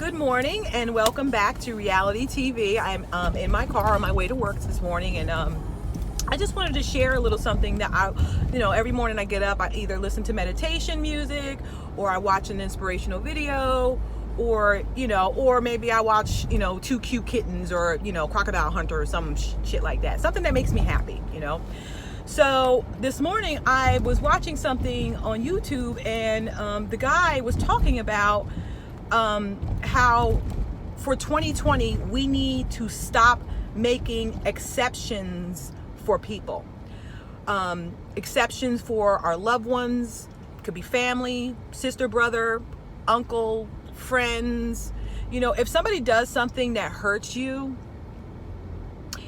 Good morning and welcome back to Reality TV. I'm in my car on my way to work this morning, and I just wanted to share a little something that every morning I get up, I either listen to meditation music or I watch an inspirational video, or maybe I watch Two Cute Kittens or Crocodile Hunter or some shit like that. Something that makes me happy. So this morning I was watching something on YouTube, and the guy was talking about how for 2020 we need to stop making exceptions for people. Exceptions for our loved ones. It could be family, sister, brother, uncle, friends. If somebody does something that hurts you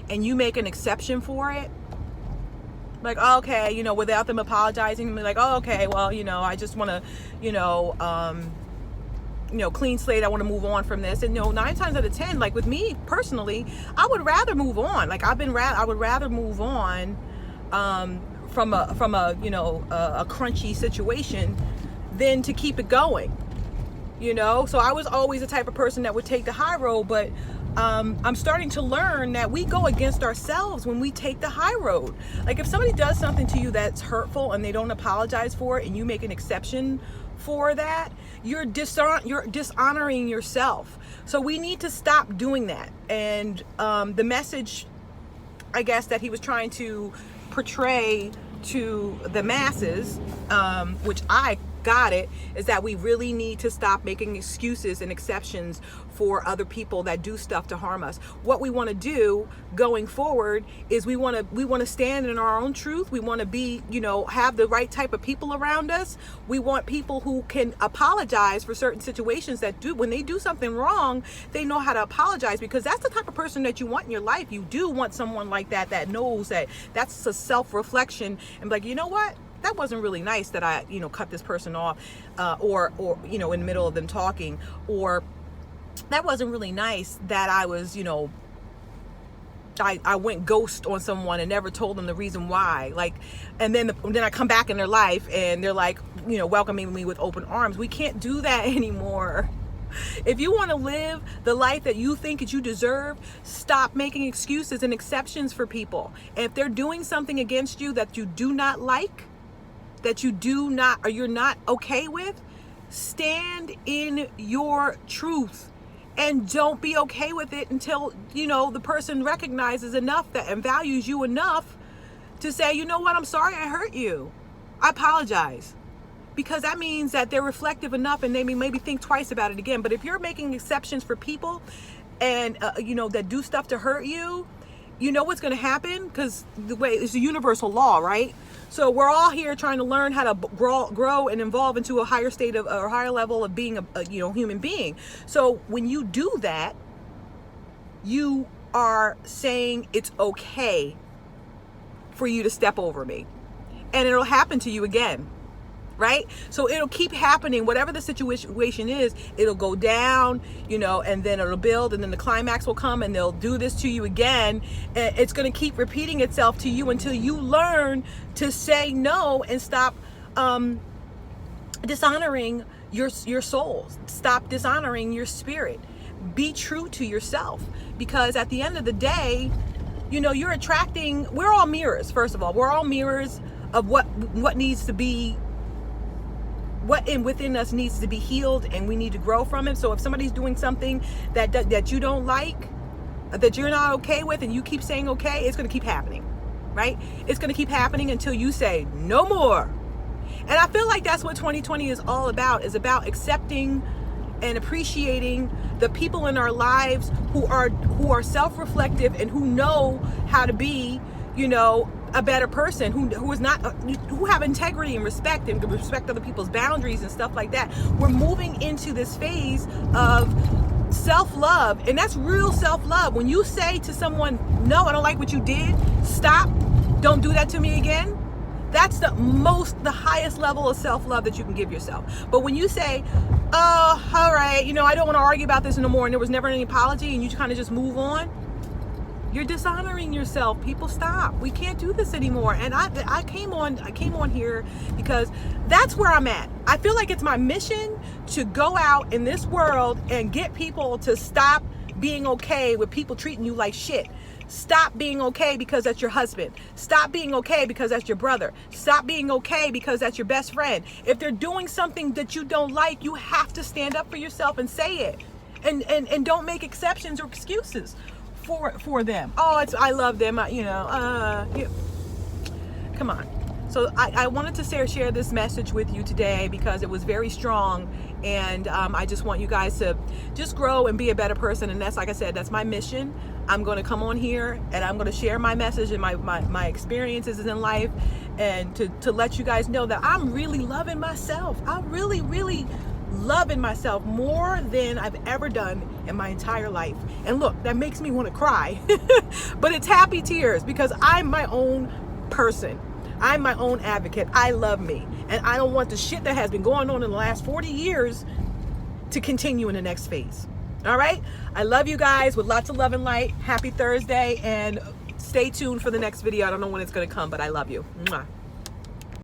and you make an exception for it, like, okay, without them apologizing, like, oh, okay, well, I just want to, clean slate. I want to move on from this. And 9 times out of 10, like with me personally, I would rather move on. Like I would rather move on from a crunchy situation than to keep it going. So I was always the type of person that would take the high road, but I'm starting to learn that we go against ourselves when we take the high road. Like if somebody does something to you that's hurtful and they don't apologize for it, and you make an exception for that, you're dishonoring yourself. So we need to stop doing that. And the message, I guess, that he was trying to portray to the masses, which I got it, is that we really need to stop making excuses and exceptions for other people that do stuff to harm us. What we want to do going forward is we want to stand in our own truth. We want to be, have the right type of people around us. We want people who can apologize for certain situations, that when they do something wrong, they know how to apologize, because that's the type of person that you want in your life. You do want someone like that knows that that's a self-reflection and like, you know what? That wasn't really nice that I, cut this person off, or in the middle of them talking, or that wasn't really nice that I was, I went ghost on someone and never told them the reason why. Like, and then I come back in their life and they're like, welcoming me with open arms. We can't do that anymore. If you want to live the life that you think that you deserve, stop making excuses and exceptions for people. And if they're doing something against you that you do not like, that you're not okay with, stand in your truth and don't be okay with it until the person recognizes enough that and values you enough to say, you know what, I'm sorry I hurt you, I apologize. Because that means that they're reflective enough and they maybe think twice about it again. But if you're making exceptions for people and that do stuff to hurt you, what's going to happen? Because it's a universal law, right? So we're all here trying to learn how to grow and evolve into a higher state of, or higher level of being a human being. So when you do that, you are saying it's okay for you to step over me, and it'll happen to you again. Right? So it'll keep happening. Whatever the situation is, it'll go down, and then it'll build, and then the climax will come and they'll do this to you again. And it's going to keep repeating itself to you until you learn to say no and stop dishonoring your soul. Stop dishonoring your spirit. Be true to yourself, because at the end of the day, you're attracting, we're all mirrors. First of all, we're all mirrors of what needs to be, what within us needs to be healed, and we need to grow from it. So if somebody's doing something that you don't like, that you're not okay with, and you keep saying okay, it's going to keep happening, right? It's going to keep happening until you say no more. And I feel like that's what 2020 is all about, is about accepting and appreciating the people in our lives who are self-reflective and who know how to be, a better person, who have integrity and respect other people's boundaries and stuff like that. We're moving into this phase of self-love, and that's real self-love. When you say to someone, no, I don't like what you did, stop, don't do that to me again, that's the highest level of self-love that you can give yourself. But when you say, oh, all right, I don't want to argue about this no more, and there was never any apology, and you kind of just move on, You're dishonoring yourself. People, stop. We can't do this anymore. And I came on here because that's where I'm at. I feel like it's my mission to go out in this world and get people to stop being okay with people treating you like shit. Stop being okay because that's your husband. Stop being okay because that's your brother. Stop being okay because that's your best friend. If they're doing something that you don't like, you have to stand up for yourself and say it. And don't make exceptions or excuses for them. Oh, I love them. Come on. So I wanted to share this message with you today because it was very strong, and I just want you guys to just grow and be a better person. And that's, like I said, that's my mission. I'm going to come on here and I'm going to share my message and my experiences in life, and to let you guys know that I'm really loving myself. I'm really, really loving myself more than I've ever done in my entire life. And look, that makes me want to cry, but it's happy tears because I'm my own person. I'm my own advocate. I love me. And I don't want the shit that has been going on in the last 40 years to continue in the next phase. All right? I love you guys with lots of love and light. Happy Thursday, and stay tuned for the next video. I don't know when it's going to come, but I love you. Mwah.